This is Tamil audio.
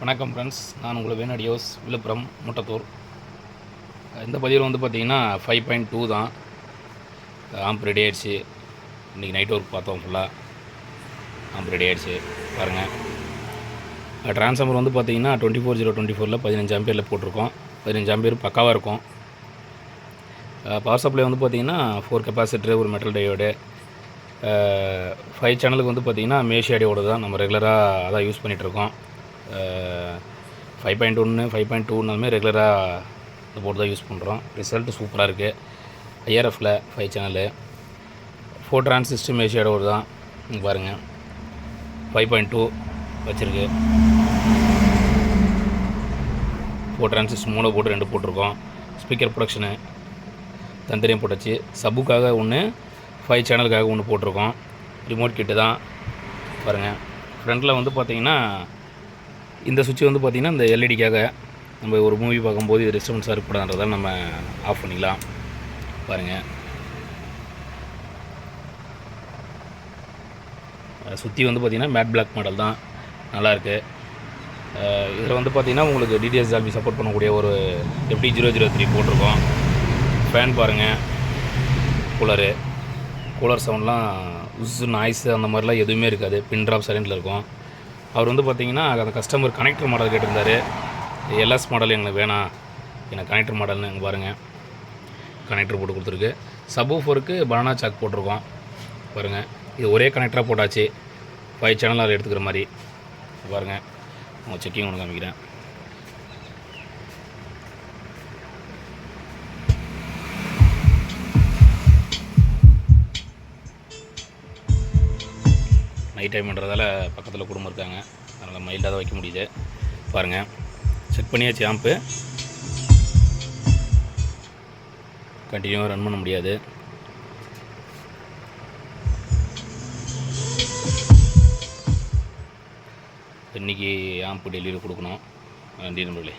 வணக்கம் ஃப்ரெண்ட்ஸ், நான் உங்களை வேணடியோஸ் விழுப்புரம் முட்டத்தூர். இந்த பதிவில் வந்து பார்த்திங்கன்னா 5.2 தான். ஆம்ப் ரெடி ஆகிடுச்சு. இன்றைக்கி நைட் ஒர்க் பார்த்தோம். ஃபுல்லாக ஆம்ப் ரெடி ஆகிடுச்சு பாருங்கள். ட்ரான்ஸ்ஃபார்மர் வந்து பார்த்திங்கன்னா 24024 15 ஆம்பியரில் போட்டிருக்கோம். 15 ஆம்பியர் பக்காவாக இருக்கும். பவர் சப்ளை வந்து பார்த்திங்கன்னா 4 கெப்பாசிட்டர், ஒரு மெட்டல் டயோடு, 5 சேனலுக்கு வந்து பார்த்திங்கன்னா மேஷியா டயோடு தான் நம்ம ரெகுலராக அதான் யூஸ் பண்ணிகிட்ருக்கோம். 5.1 5.2னாலுமே ரெகுலராக இந்த போர்டு தான் யூஸ் பண்ணுறோம். ரிசல்ட்டு சூப்பராக இருக்குது. ஐஆர்எஃப்பில் 5 சேனலு, 4 டிரான்சிஸ்டர் மேஷியா டயோடு தான். இங்கே பாருங்கள் 5.2 வச்சுருக்கு. 4 டிரான்சிஸ்டர் 3 போட்டு 2 போட்டிருக்கோம். ஸ்பீக்கர் ப்ரொடக்ஷனு தனித்தனியாக போட்டாச்சு. சப்புக்காக ஒன்று, 5 சேனலுக்காக ஒன்று போட்டிருக்கோம். ரிமோட் கிட்டு தான் பாருங்கள். ஃப்ரண்டில் வந்து பார்த்திங்கன்னா இந்த சுவிட்ச் வந்து பார்த்திங்கன்னா இந்த எல்இடிக்காக நம்ம ஒரு மூவி பார்க்கும்போது இது டிஸ்டர்பன்ஸாக இருக்கக்கூடாதுன்றதால் நம்ம ஆஃப் பண்ணிக்கலாம். பாருங்கள், சுற்றி வந்து பார்த்திங்கன்னா மேட் பிளாக் மாடல் தான், நல்லாயிருக்கு. இதில் வந்து பார்த்திங்கன்னா உங்களுக்கு டிடிஎஸ் டால்பி சப்போர்ட் பண்ணக்கூடிய ஒரு FD003 போட்டிருக்கோம். ஃபேன் பாருங்கள், கூலர் சவுண்ட்லாம் நாய்ஸு அந்த மாதிரிலாம் எதுவுமே இருக்காது. பின் ட்ராப் சைலண்டில் இருக்கும். அவர் வந்து பார்த்திங்கன்னா அந்த கஸ்டமர் கனெக்டர் மாடல் கேட்டிருந்தார். எல்எஸ் மாடல் எங்களுக்கு வேணாம், எனக்கு கனெக்டர் மாடல்னு இங்கே பாருங்கள் கனெக்டர் போட்டு கொடுத்துருக்கு. சப்வூஃபருக்கு பனானா சாக் போட்டிருக்கோம் பாருங்கள். இது ஒரே கனெக்டராக போட்டாச்சு, 5 சேனல் அதில் எடுத்துக்கிற மாதிரி பாருங்கள். உங்கள் செக்கிங் ஒன்று காமிக்கிறேன். நைட் டைம்ன்றதால பக்கத்தில் குடும்பம் இருக்காங்க, அதனால் மைல்டாக தான் வைக்க முடியுது. பாருங்கள், செக் பண்ணியாச்சு. ஆம்பு கண்டினியூவாக ரன் பண்ண முடியாது. இன்றைக்கி ஆம்பு டெலிவரி கொடுக்கணும். நன்றி நண்பர்களே.